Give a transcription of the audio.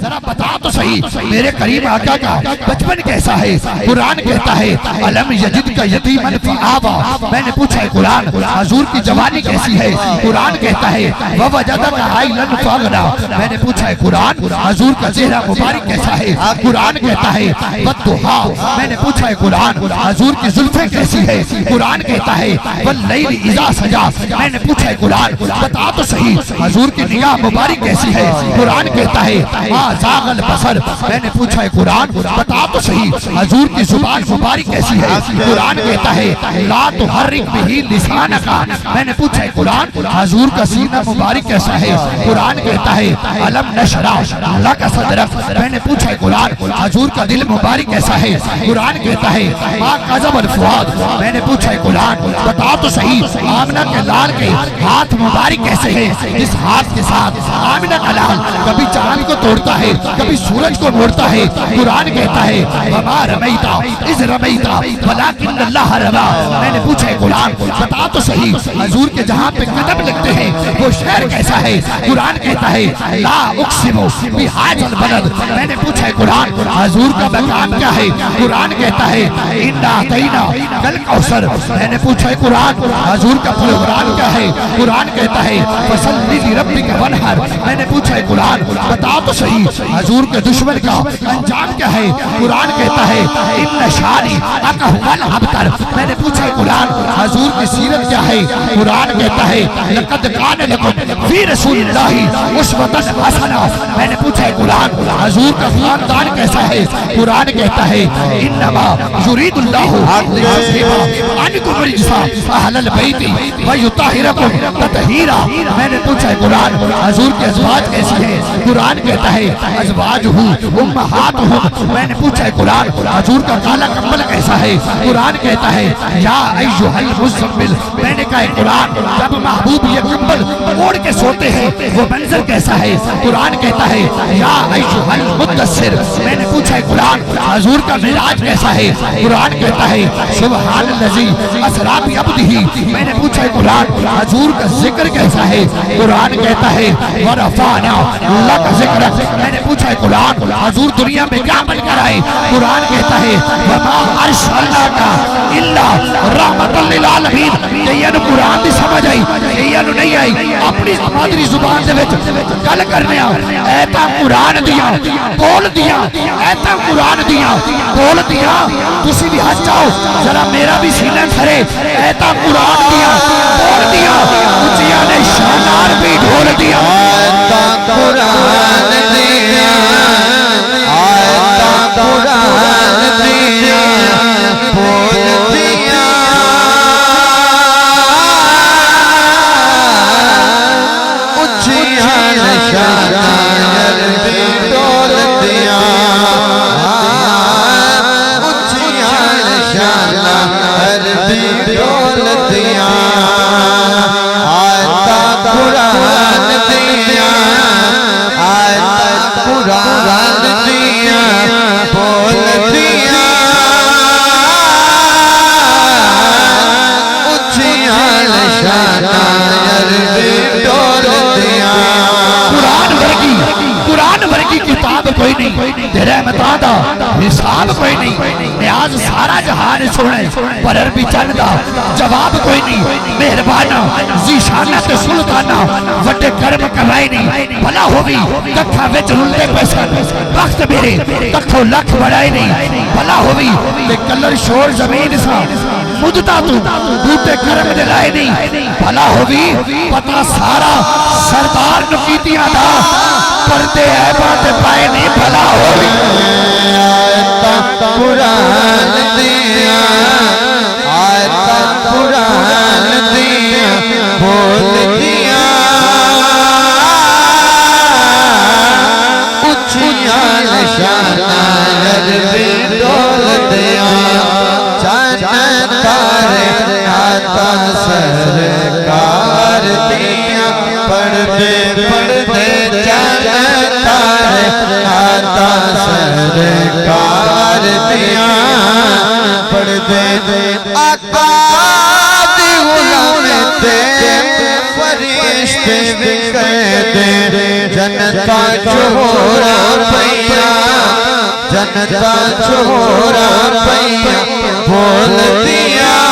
ذرا بتا تو صحیح میرے کریم آقا کا بچپن کیسا ہے؟ قرآن کہتا ہے علم یجد کا یتیمن فآوا. میں نے پوچھا ہے قرآن حضور کی جوانی کیسی ہے؟ قرآن کہتا ہے ووجدک عائلن فاغنا. میں نے پوچھا ہے قرآن حضور کا چہرہ مبارک کیسا ہے؟ قرآن کہتا ہے والضحا. میں نے پوچھا ہے قرآن حضور کی زلفیں کیسی ہے؟ قرآن کہتا ہے واللیل اذا سجا. میں نے پوچھا ہے قرآن بتا تو صحیح حضور کی نگاہ مبارک کیسی ہے؟ قرآن کہتا ہے ما زاغ البصر. میں نے پوچھا ہے قرآن بتا تو صحیح حضور کی زبان مبارک کیسی ہے؟ قرآن کہتا ہے لا تحرک بہ لسانک. میں نے پوچھا ہے قرآن حضور کا سینہ مبارک کیسا ہے؟ قرآن کہتا ہے علم نشرح لک صدرک. میں نے پوچھا ہے قرآن حضور کا دل مبارک کیسا ہے؟ قرآن کہتا ہے ما کذب الفؤاد. میں نے پوچھا ہے قرآن بتا تو صحیح آمنہ کے لال کے ہاتھ مبارک کیسے ہیں جس ہاتھ کے ساتھ آمنہ کا لال کبھی چاند کو توڑتا ہے کبھی سورج کو موڑتا ہے؟ قرآن کہتا ہے وما رمیتا اذ رمیتا ولکن اللہ رما. میں نے پوچھا ہے قرآن بتا تو صحیح حضور کے جہاں پہ قدم لگتے ہیں وہ شہر کیسا ہے؟ قرآن کہتا ہے لا اقسم بہذا البلد. میں نے پوچھا ہے قرآن حضور کا مقام کیا ہے؟ قرآن کہتا ہے انا اعطینا کالکوثر. میں نے پوچھا ہے قرآن حضور کا پروگرام کیا ہے؟ قرآن کہتا ہے فصلی لربک وانحر. میں نے پوچھا ہے قرآن بتا تو صحیح حضور کے دشمن کا انجام کیا ہے؟ قرآن کہتا ہے ان شانئک هو الابتر. میں نے پوچھا ہے قرآن حضور کی سیرت کیا ہے؟ قرآن کہتا ہے لقد کان لکم فی رسول اللہ اسوۃ حسنہ. میں نے پوچھا ہے قرآن حضور کا خاندان کیسا ہے؟ قرآن کہتا ہے انما یرید اللہ لیذھب عنکم الرجس اہل البیت ویطہرکم تطہیرا. میں نے پوچھا ہے قرآن حضور کے ازواج کیسی ہیں؟ قرآن کہتا ہے ازواجہ امہاتہم. میں نے پوچھا ہے قرآن حضور کا کالا کمبل کیسا ہے؟ قرآن کہتا ہے یا ایھا المزمل. میں نے کہا ہے قرآن جب محبوب یہ کمبل اوڑھ کے سوتے ہیں وہ منظر کیسا ہے؟ قرآن کہتا ہے یا ایھا المدثر. میں نے پوچھا ہے قرآن حضور کا معراج کیسا ہے؟ قرآن کہتا ہے سبحان الذی اسریٰ بعبدہ. میں نے پوچھا ہے قرآن حضور کا ذکر کیسا ہے؟ قرآن کہتا ہے ورفعنا لک ذکرک. میں نے پوچھا ہے قرآن حضور دنیا میں کیا بن کر آئے؟ قرآن کہتا ہے وما ارسلناک الا رحمۃ للعالمین. یہ قرآن دی سمجھ آئی یہ نہیں آئی اپنی مادری زبان دے وچ گل کرنے ایتا قرآن دیا بول دیا ایتا قرآن دیا بول دیا. تسی بھی ہنس جاؤ ذرا میرا بھی سینہ کھرے ایتا قرآن دیا بول دیا. اچھیا نے شانار بھی ڈھول دیا ایتا قرآن دیا ایتا قرآن دیا بول دیا. اچھیا نے شانار بھی ڈھول دیا اچھیا نے شانار بھی ڈھول دیا. آیتا قرآن دیا آیتا قرآن دیا بول دیا اچھیا نے شانار بھی ڈھول دیا. قرآن ورگی کتاب کوئی نہیں تیرے متا دا حساب کوئی نہیں. نیاز سارا جہان سنے پر عربی چند دا جواب کوئی نہیں. مہربانہ ذیشانت سلطانہ وڈے کرم کرائے نہیں. بھلا ہوگی ککھا وچ رلتے پیسن وقت میرے ککھو لکھ بڑھائے نہیں. بھلا ہوگی کہ کلر شور زمین سا مدتا تو بوٹے کرم دلائے نہیں. بھلا ہوگی پتا سارا سردار نکیتیاں دا پردے ہے بات پائے نہیں. بھلا ہوگی آیتا قرآن دیا آیتا قرآن دیا بول دیا اچھیا نے شانار بھی ڈھول دیا. چاند تارے آتا سرکار دیا پردے پردے چاند تارے آتا سرکار دیا پردے. آقا دی غلام تے فرشتے بھی کہہ دے جنتا چہورا جنتا چھوڑا پیا بول دیا